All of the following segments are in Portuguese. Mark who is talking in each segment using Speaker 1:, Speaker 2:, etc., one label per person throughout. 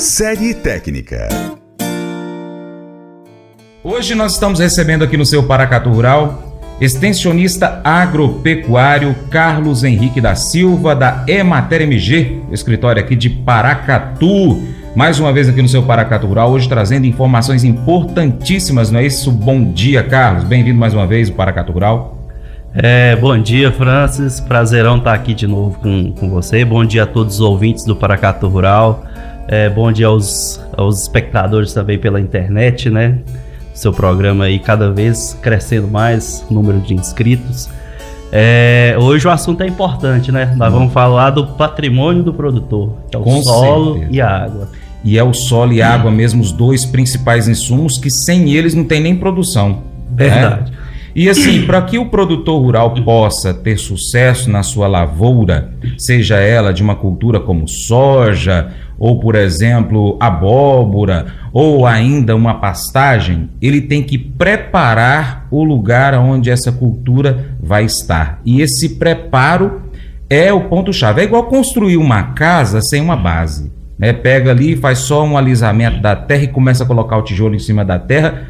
Speaker 1: Série Técnica.
Speaker 2: Hoje nós estamos recebendo aqui no seu Paracatu Rural extensionista agropecuário Carlos Henrique da Silva, da Emater MG, escritório aqui de Paracatu. Mais uma vez aqui no seu Paracatu Rural, hoje trazendo informações importantíssimas, não é isso? Bom dia, Carlos. Bem-vindo mais uma vez ao Paracatu Rural.
Speaker 3: Bom dia, Francis. Prazerão estar aqui de novo com você. Bom dia a todos os ouvintes do Paracatu Rural. Bom dia aos espectadores também pela internet, né? Seu programa aí cada vez crescendo mais, número de inscritos. Hoje o assunto é importante, né? Nós vamos falar do patrimônio do produtor, que é o solo e a água.
Speaker 2: E é o solo e a água mesmo, os dois principais insumos que sem eles não tem nem produção.
Speaker 3: Verdade.
Speaker 2: Né? E assim, para que o produtor rural possa ter sucesso na sua lavoura, seja ela de uma cultura como soja, ou por exemplo, abóbora, ou ainda uma pastagem, ele tem que preparar o lugar onde essa cultura vai estar. E esse preparo é o ponto-chave. É igual construir uma casa sem uma base, né? Pega ali, faz só um alisamento da terra e começa a colocar o tijolo em cima da terra.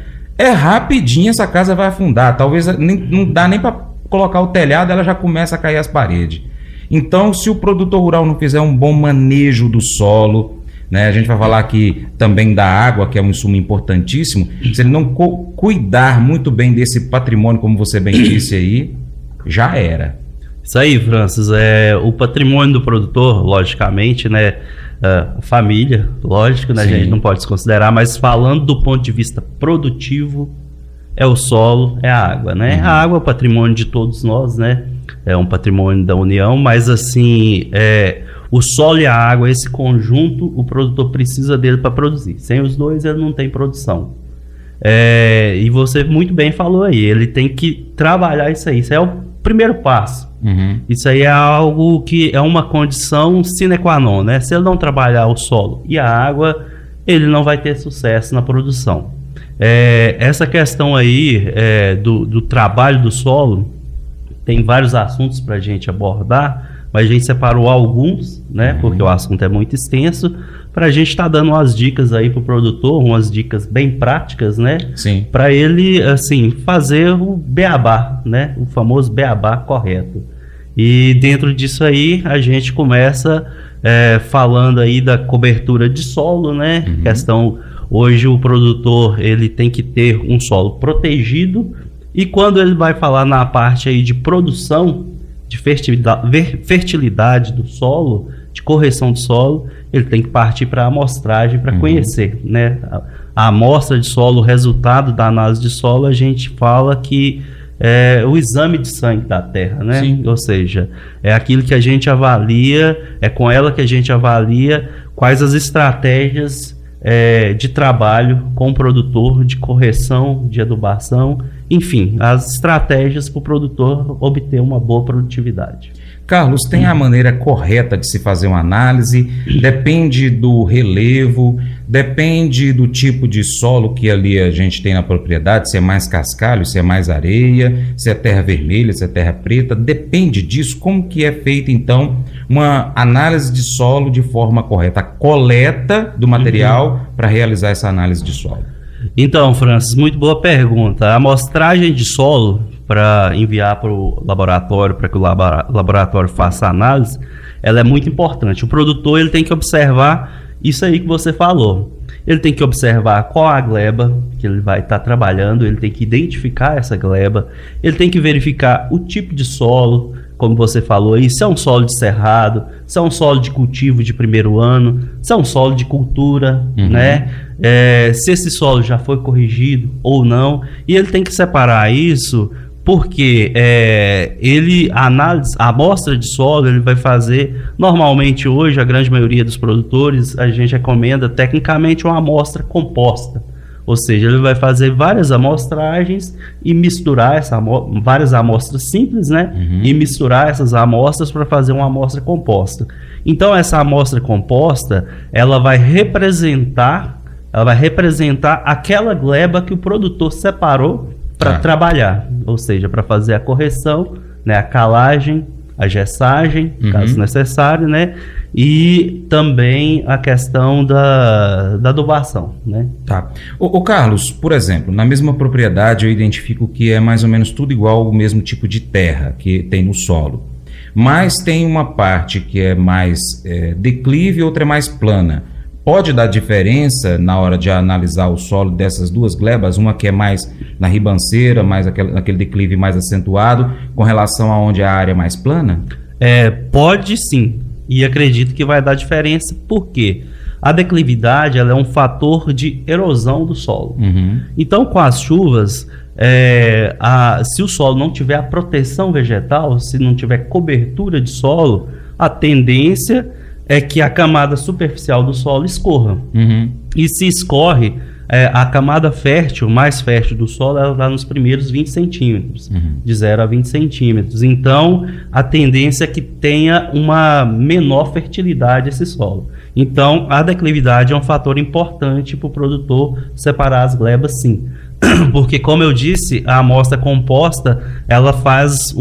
Speaker 2: Rapidinho essa casa vai afundar, talvez não dá nem para colocar o telhado, ela já começa a cair as paredes. Então, se o produtor rural não fizer um bom manejo do solo, né, a gente vai falar aqui também da água, que é um insumo importantíssimo, se ele não cuidar muito bem desse patrimônio, como você bem disse aí, já era.
Speaker 3: Isso aí, Francis, o patrimônio do produtor, logicamente, né, família, lógico, né, a gente não pode desconsiderar, mas falando do ponto de vista produtivo, é o solo, é a água, né? A água é o patrimônio de todos nós, né? É um patrimônio da União, mas assim, o solo e a água, esse conjunto, o produtor precisa dele para produzir. Sem os dois, ele não tem produção. E você muito bem falou aí, ele tem que trabalhar isso aí. Isso é o primeiro passo. Isso aí é algo que é uma condição sine qua non, né? Se ele não trabalhar o solo e a água, ele não vai ter sucesso na produção. Essa questão aí do trabalho do solo, tem vários assuntos para a gente abordar, mas a gente separou alguns, né? Porque o assunto é muito extenso, para a gente estar dando umas dicas aí para o produtor, umas dicas bem práticas, né?
Speaker 2: Sim. Para
Speaker 3: ele, assim, fazer o beabá, né? O famoso beabá correto. E dentro disso aí, a gente começa falando aí da cobertura de solo, né? Questão, hoje o produtor, ele tem que ter um solo protegido, e quando ele vai falar na parte aí de produção, de fertilidade do solo, de correção do solo, ele tem que partir para a amostragem para conhecer, né? A amostra de solo, o resultado da análise de solo, a gente fala que é o exame de sangue da terra, né?
Speaker 2: Sim.
Speaker 3: Ou seja, é aquilo que a gente avalia, é com ela que a gente avalia quais as estratégias de trabalho com o produtor, de correção, de adubação, enfim, as estratégias para o produtor obter uma boa produtividade.
Speaker 2: Carlos, tem a maneira correta de se fazer uma análise? Depende do relevo, depende do tipo de solo que ali a gente tem na propriedade, se é mais cascalho, se é mais areia, se é terra vermelha, se é terra preta, depende disso. Como que é feita então uma análise de solo de forma correta, a coleta do material para realizar essa análise de solo?
Speaker 3: Então, Francis, muito boa pergunta. A amostragem de solo, para enviar para o laboratório, para que o laboratório faça a análise, ela é muito importante. O produtor, ele tem que observar isso aí que você falou. Ele tem que observar qual a gleba que ele vai estar trabalhando, ele tem que identificar essa gleba, ele tem que verificar o tipo de solo, como você falou aí, se é um solo de cerrado, se é um solo de cultivo de primeiro ano, se é um solo de cultura, né? Se esse solo já foi corrigido ou não. E ele tem que separar isso porque a amostra de solo ele vai fazer, normalmente hoje a grande maioria dos produtores, a gente recomenda tecnicamente uma amostra composta. Ou seja, ele vai fazer várias amostragens e misturar várias amostras simples, né? E misturar essas amostras para fazer uma amostra composta. Então, essa amostra composta, ela vai representar aquela gleba que o produtor separou para trabalhar. Ou seja, para fazer a correção, né? A calagem, a gessagem, caso necessário, né? e também a questão da adubação, né?
Speaker 2: Tá. Ô Carlos, por exemplo, na mesma propriedade eu identifico que é mais ou menos tudo igual, o mesmo tipo de terra que tem no solo. Mas tem uma parte que é mais declive e outra é mais plana. Pode dar diferença na hora de analisar o solo dessas duas glebas, uma que é mais na ribanceira, mais naquele declive mais acentuado, com relação a onde a área é mais plana?
Speaker 3: Pode sim, e acredito que vai dar diferença, porque a declividade ela é um fator de erosão do solo.
Speaker 2: Uhum.
Speaker 3: Então, com as chuvas, se o solo não tiver a proteção vegetal, se não tiver cobertura de solo, a tendência é que a camada superficial do solo escorra.
Speaker 2: Uhum.
Speaker 3: E se escorre, a camada fértil, mais fértil do solo, ela está nos primeiros 20 centímetros, de 0 a 20 centímetros. Então, a tendência é que tenha uma menor fertilidade esse solo. Então, a declividade é um fator importante para o produtor separar as glebas, sim. Porque, como eu disse, a amostra composta, ela faz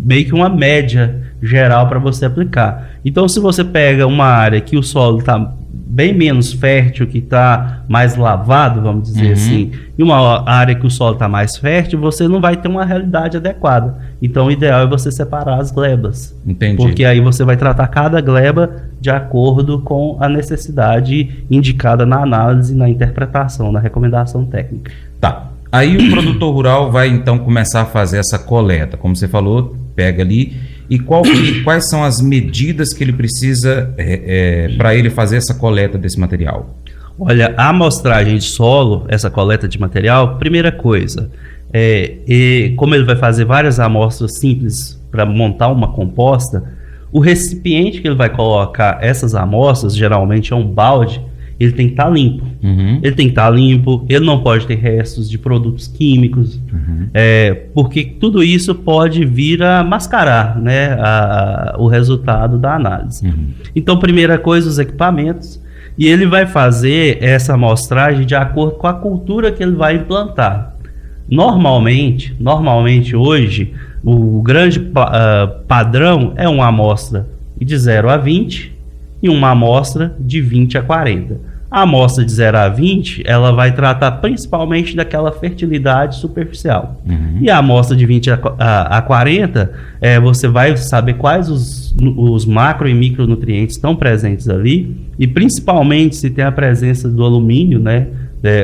Speaker 3: meio que uma média geral para você aplicar. Então, se você pega uma área que o solo está bem menos fértil, que está mais lavado, vamos dizer assim, e uma área que o solo está mais fértil, você não vai ter uma realidade adequada. Então, o ideal é você separar as glebas.
Speaker 2: Entendi.
Speaker 3: Porque aí você vai tratar cada gleba de acordo com a necessidade indicada na análise, na interpretação, na recomendação técnica.
Speaker 2: Tá. Aí o produtor rural vai então começar a fazer essa coleta. Como você falou, pega ali. E quais são as medidas que ele precisa para ele fazer essa coleta desse material?
Speaker 3: Olha, a amostragem de solo, essa coleta de material, primeira coisa, como ele vai fazer várias amostras simples para montar uma composta, o recipiente que ele vai colocar essas amostras, geralmente é um balde, ele tem que estar limpo. Ele tem que estar limpo, ele não pode ter restos de produtos químicos, porque tudo isso pode vir a mascarar, né, o resultado da análise. Então, primeira coisa, os equipamentos, e ele vai fazer essa amostragem de acordo com a cultura que ele vai implantar. Normalmente hoje, o grande padrão é uma amostra de 0 a 20 e uma amostra de 20 a 40. A amostra de 0 a 20, ela vai tratar principalmente daquela fertilidade superficial. E a amostra de 20 a 40, você vai saber quais os macro e micronutrientes estão presentes ali, e principalmente se tem a presença do alumínio, né?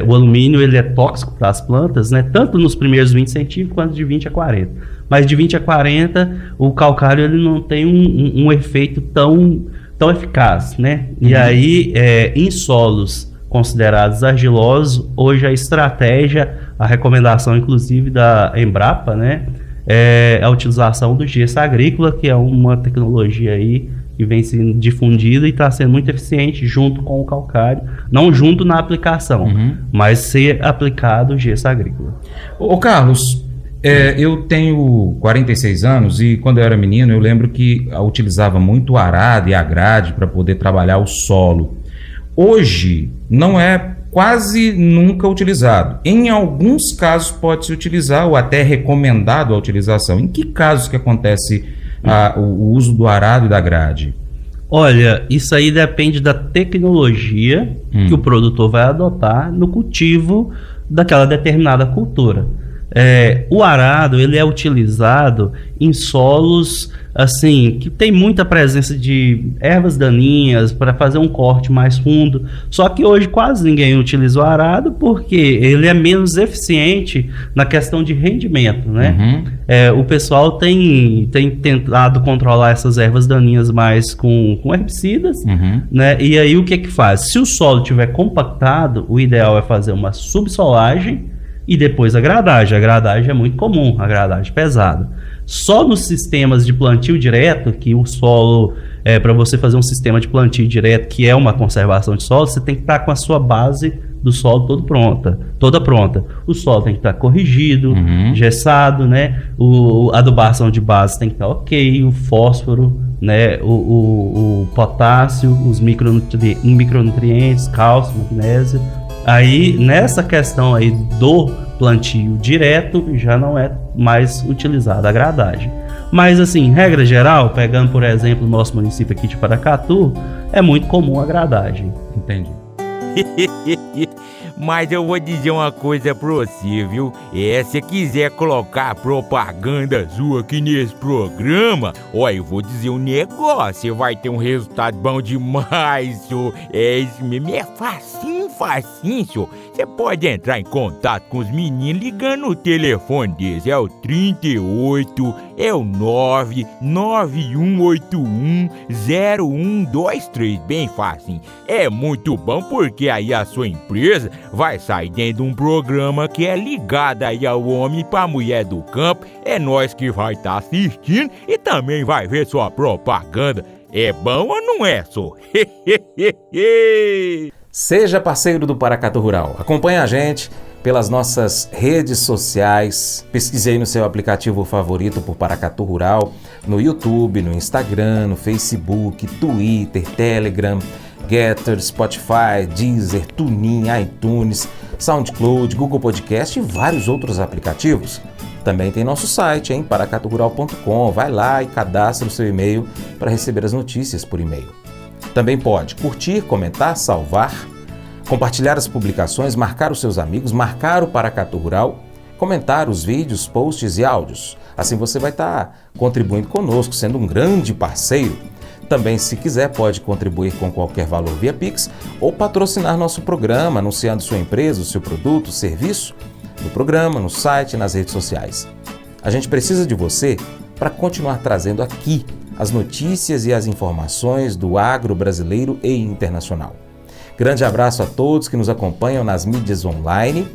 Speaker 3: O alumínio ele é tóxico para as plantas, né? Tanto nos primeiros 20 centímetros quanto de 20 a 40. Mas de 20 a 40, o calcário ele não tem um efeito tão eficaz, né? E aí, em solos considerados argilosos, hoje a estratégia, a recomendação inclusive da Embrapa, né, é a utilização do gesso agrícola, que é uma tecnologia aí que vem sendo difundida e está sendo muito eficiente junto com o calcário, não junto na aplicação, mas ser aplicado o gesso agrícola.
Speaker 2: Ô Carlos, eu tenho 46 anos e quando eu era menino eu lembro que eu utilizava muito o arado e a grade para poder trabalhar o solo. Hoje não é quase nunca utilizado. Em alguns casos pode-se utilizar ou até é recomendado a utilização. Em que casos que acontece o uso do arado e da grade?
Speaker 3: Olha, isso aí depende da tecnologia que o produtor vai adotar no cultivo daquela determinada cultura. O arado ele é utilizado em solos assim que tem muita presença de ervas daninhas para fazer um corte mais fundo. Só que hoje quase ninguém utiliza o arado porque ele é menos eficiente na questão de rendimento, né? O pessoal tem tentado controlar essas ervas daninhas mais com herbicidas, né? E aí o que faz? Se o solo estiver compactado, o ideal é fazer uma subsolagem e depois a gradagem. A gradagem é muito comum, a gradagem pesada. Só nos sistemas de plantio direto, que o solo, para você fazer um sistema de plantio direto, que é uma conservação de solo, você tem que estar com a sua base do solo toda pronta. O solo tem que estar corrigido, gessado, né? A adubação de base tem que estar ok, o fósforo, né? O potássio, os micronutrientes, cálcio, magnésio. Aí, nessa questão aí do plantio direto, já não é mais utilizada a gradagem. Mas assim, regra geral, pegando por exemplo o nosso município aqui de Paracatu, é muito comum a gradagem.
Speaker 2: Entendi.
Speaker 1: Mas eu vou dizer uma coisa pra você, viu? Se quiser colocar propaganda sua aqui nesse programa, eu vou dizer um negócio, você vai ter um resultado bom demais, senhor. Isso mesmo, é facinho, senhor. Você pode entrar em contato com os meninos ligando o telefone deles, é o 38, é o 991810123, bem facinho. É muito bom porque aí a sua empresa vai sair dentro de um programa que é ligado aí ao homem pra mulher do campo. É nós que vai estar assistindo e também vai ver sua propaganda. É bom ou não é, só?
Speaker 2: Seja parceiro do Paracatu Rural. Acompanhe a gente pelas nossas redes sociais. Pesquise aí no seu aplicativo favorito por Paracatu Rural, no YouTube, no Instagram, no Facebook, Twitter, Telegram, Getter, Spotify, Deezer, TuneIn, iTunes, SoundCloud, Google Podcast e vários outros aplicativos. Também tem nosso site, paracaturural.com. Vai lá e cadastre o seu e-mail para receber as notícias por e-mail. Também pode curtir, comentar, salvar, compartilhar as publicações, marcar os seus amigos, marcar o Paracatu Rural, comentar os vídeos, posts e áudios. Assim você vai estar contribuindo conosco, sendo um grande parceiro. Também, se quiser, pode contribuir com qualquer valor via Pix ou patrocinar nosso programa, anunciando sua empresa, o seu produto, o serviço, no programa, no site, nas redes sociais. A gente precisa de você para continuar trazendo aqui as notícias e as informações do agro brasileiro e internacional. Grande abraço a todos que nos acompanham nas mídias online,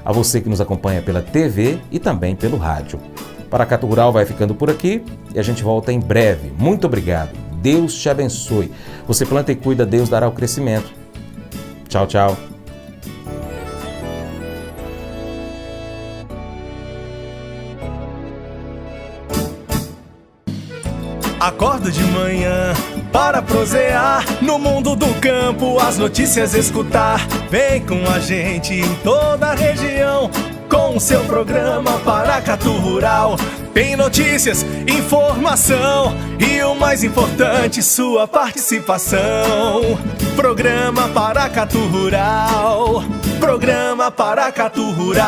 Speaker 2: a você que nos acompanha pela TV e também pelo rádio. Paracatu Rural vai ficando por aqui e a gente volta em breve. Muito obrigado. Deus te abençoe. Você planta e cuida, Deus dará o crescimento. Tchau, tchau.
Speaker 4: Acordo de manhã para prosear no mundo do campo, as notícias escutar. Vem com a gente em toda a região com o seu programa Paracatu Rural. Tem notícias, informação e o mais importante, sua participação. Programa Paracatu Rural. Programa Paracatu Rural.